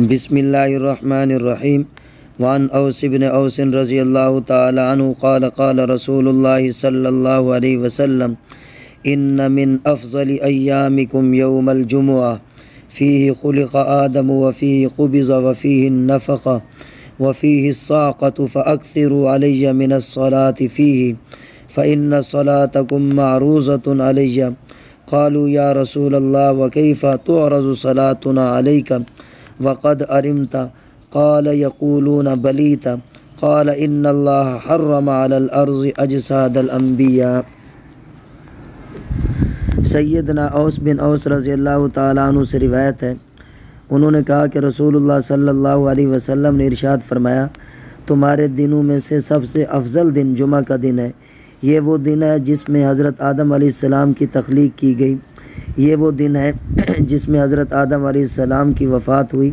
بسم اللہ الرحمن الرحیم وعن اوس بن اوس رضی اللہ تعالی عنہ قال قال رسول اللہ صلی اللہ علیہ وسلم ان من افضل ایامکم یوم الجمعہ فیہ خلق آدم وفیہ قبض وفیہ النفخ وفیہ الصاقۃ فاکثروا علی من الصلاة فیہ فإن صلاتکم معروضۃ علی قالوا یا رسول اللہ وکیف تعرض صلاتنا علیک وقد ارمت قال یقولون بلیت قال ان اللہ حرم علی الارض اجساد الانبیاء۔ سیدنا اوس بن اوس رضی اللہ تعالیٰ عنہ سے روایت ہے، انہوں نے کہا کہ رسول اللہ صلی اللہ علیہ وسلم نے ارشاد فرمایا، تمہارے دنوں میں سے سب سے افضل دن جمعہ کا دن ہے۔ یہ وہ دن ہے جس میں حضرت آدم علیہ السلام کی تخلیق کی گئی، یہ وہ دن ہے جس میں حضرت آدم علیہ السلام کی وفات ہوئی،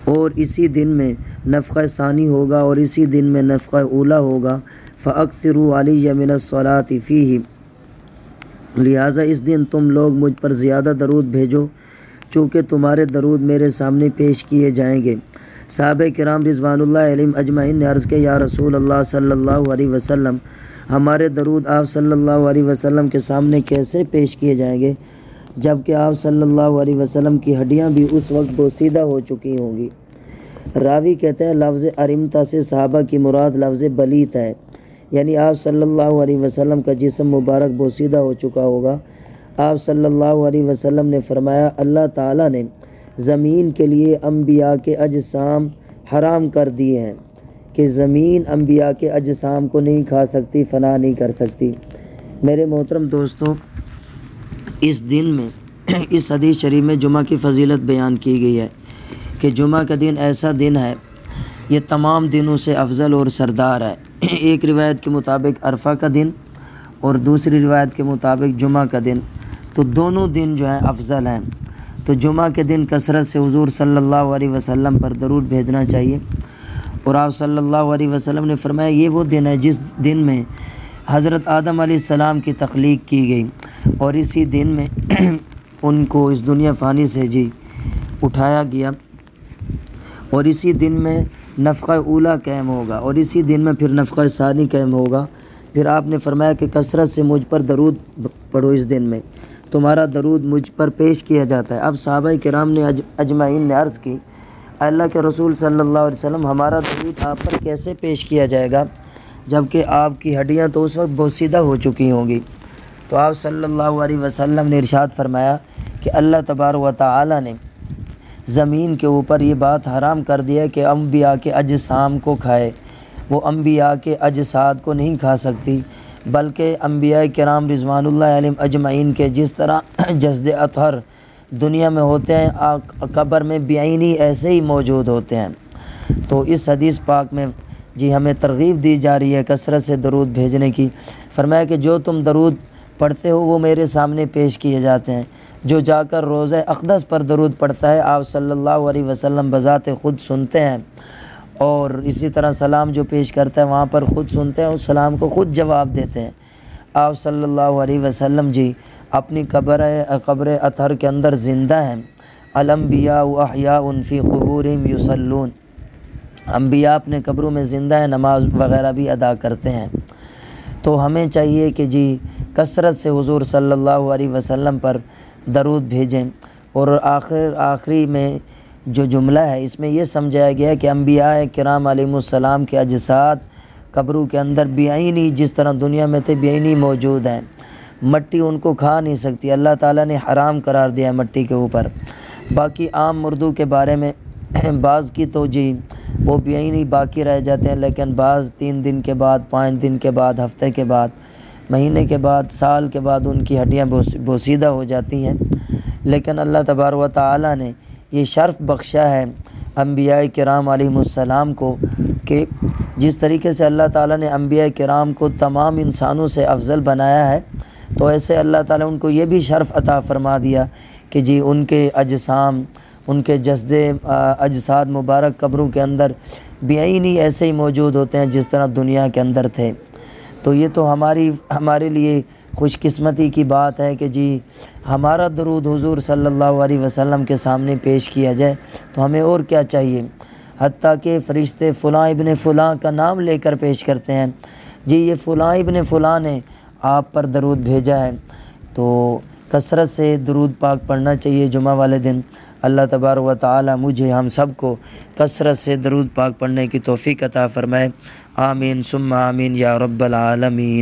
اور اسی دن میں نفخہ ثانی ہوگا اور اسی دن میں نفخہ اولا ہوگا۔ فَأَكْثِرُوا عَلِيَّ مِنَ الصَّلَاةِ فِيهِ، لہٰذا اس دن تم لوگ مجھ پر زیادہ درود بھیجو، چونکہ تمہارے درود میرے سامنے پیش کیے جائیں گے۔ صحابہ کرام رضوان اللہ علیہم اجمعین نے عرض کیا، یا رسول اللہ صلی اللہ علیہ وسلم، ہمارے درود آپ صلی اللہ علیہ وسلم کے سامنے کیسے پیش کیے جائیں گے جبکہ آپ صلی اللہ علیہ وسلم کی ہڈیاں بھی اس وقت بوسیدہ ہو چکی ہوں گی۔ راوی کہتے ہیں لفظ ارمتا سے صحابہ کی مراد لفظ بلیت ہے، یعنی آپ صلی اللہ علیہ وسلم کا جسم مبارک بوسیدہ ہو چکا ہوگا۔ آپ صلی اللہ علیہ وسلم نے فرمایا، اللہ تعالیٰ نے زمین کے لیے انبیاء کے اجسام حرام کر دیے ہیں کہ زمین انبیاء کے اجسام کو نہیں کھا سکتی، فنا نہیں کر سکتی۔ میرے محترم دوستو، اس دن میں اس حدیث شریف میں جمعہ کی فضیلت بیان کی گئی ہے کہ جمعہ کا دن ایسا دن ہے، یہ تمام دنوں سے افضل اور سردار ہے۔ ایک روایت کے مطابق عرفہ کا دن اور دوسری روایت کے مطابق جمعہ کا دن، تو دونوں دن جو ہیں افضل ہیں۔ تو جمعہ کے دن کثرت سے حضور صلی اللہ علیہ وسلم پر درود بھیجنا چاہیے، اور آپ صلی اللہ علیہ وسلم نے فرمایا یہ وہ دن ہے جس دن میں حضرت آدم علیہ السلام کی تخلیق کی گئی، اور اسی دن میں ان کو اس دنیا فانی سے اٹھایا گیا، اور اسی دن میں نفخہ اولا قائم ہوگا، اور اسی دن میں پھر نفخہ ثانی قائم ہوگا۔ پھر آپ نے فرمایا کہ کثرت سے مجھ پر درود پڑھو، اس دن میں تمہارا درود مجھ پر پیش کیا جاتا ہے۔ اب صحابہ کرام نے اجمعین نے عرض کی، اللہ کے رسول صلی اللہ علیہ وسلم، ہمارا درود آپ پر کیسے پیش کیا جائے گا جبکہ آپ کی ہڈیاں تو اس وقت بوسیدہ ہو چکی ہوں گی؟ تو آپ صلی اللہ علیہ وسلم نے ارشاد فرمایا کہ اللہ تبارک و تعالی نے زمین کے اوپر یہ بات حرام کر دیا کہ انبیاء کے اجسام کو کھائے، وہ انبیاء کے اجساد کو نہیں کھا سکتی، بلکہ انبیاء کرام رضوان اللہ علیہم اجمعین کے جس طرح جسد اطہر دنیا میں ہوتے ہیں، قبر میں بعینی ایسے ہی موجود ہوتے ہیں۔ تو اس حدیث پاک میں ہمیں ترغیب دی جا رہی ہے کثرت سے درود بھیجنے کی۔ فرمایا کہ جو تم درود پڑھتے ہو وہ میرے سامنے پیش کیے جاتے ہیں، جو جا کر روضہ اقدس پر درود پڑھتا ہے آپ صلی اللہ علیہ وسلم بذات خود سنتے ہیں، اور اسی طرح سلام جو پیش کرتا ہے وہاں پر خود سنتے ہیں، اس سلام کو خود جواب دیتے ہیں۔ آپ صلی اللہ علیہ وسلم اپنی قبر اطہر کے اندر زندہ ہیں۔ الانبیاء احیاء فی قبورہم یصلون، انبیاء اپنے قبروں میں زندہ ہیں، نماز وغیرہ بھی ادا کرتے ہیں۔ تو ہمیں چاہیے کہ کثرت سے حضور صلی اللہ علیہ وسلم پر درود بھیجیں۔ اور آخری میں جو جملہ ہے اس میں یہ سمجھایا گیا ہے کہ انبیاء کرام علیہ السلام کے اجساد قبروں کے اندر بعینی جس طرح دنیا میں تھے بعینی موجود ہیں، مٹی ان کو کھا نہیں سکتی، اللہ تعالیٰ نے حرام قرار دیا ہے مٹی کے اوپر۔ باقی عام مردوں کے بارے میں بعض کی تو وہ بعینی باقی رہ جاتے ہیں، لیکن بعض 3 دن کے بعد، 5 دن کے بعد، ہفتے کے بعد، مہینے کے بعد، سال کے بعد ان کی ہڈیاں بوسیدہ ہو جاتی ہیں۔ لیکن اللہ تبارک و تعالیٰ نے یہ شرف بخشا ہے انبیاء کرام علیہ السلام کو کہ جس طریقے سے اللہ تعالیٰ نے انبیاء کرام کو تمام انسانوں سے افضل بنایا ہے، تو ایسے اللہ تعالیٰ ان کو یہ بھی شرف عطا فرما دیا کہ ان کے اجسام، ان کے جسد اجساد مبارک قبروں کے اندر بعینی ایسے ہی موجود ہوتے ہیں جس طرح دنیا کے اندر تھے۔ تو یہ تو ہمارے لیے خوش قسمتی کی بات ہے کہ جی ہمارا درود حضور صلی اللہ علیہ وسلم کے سامنے پیش کیا جائے، تو ہمیں اور کیا چاہیے۔ حتیٰ کہ فرشتے فلاں ابن فلاں کا نام لے کر پیش کرتے ہیں، جی یہ فلاں ابن فلاں نے آپ پر درود بھیجا ہے۔ تو کثرت سے درود پاک پڑھنا چاہیے جمعہ والے دن۔ اللہ تبارک و تعالی مجھے ہم سب کو کثرت سے درود پاک پڑھنے کی توفیق عطا فرمائے۔ آمین ثم آمین یا رب العالمین۔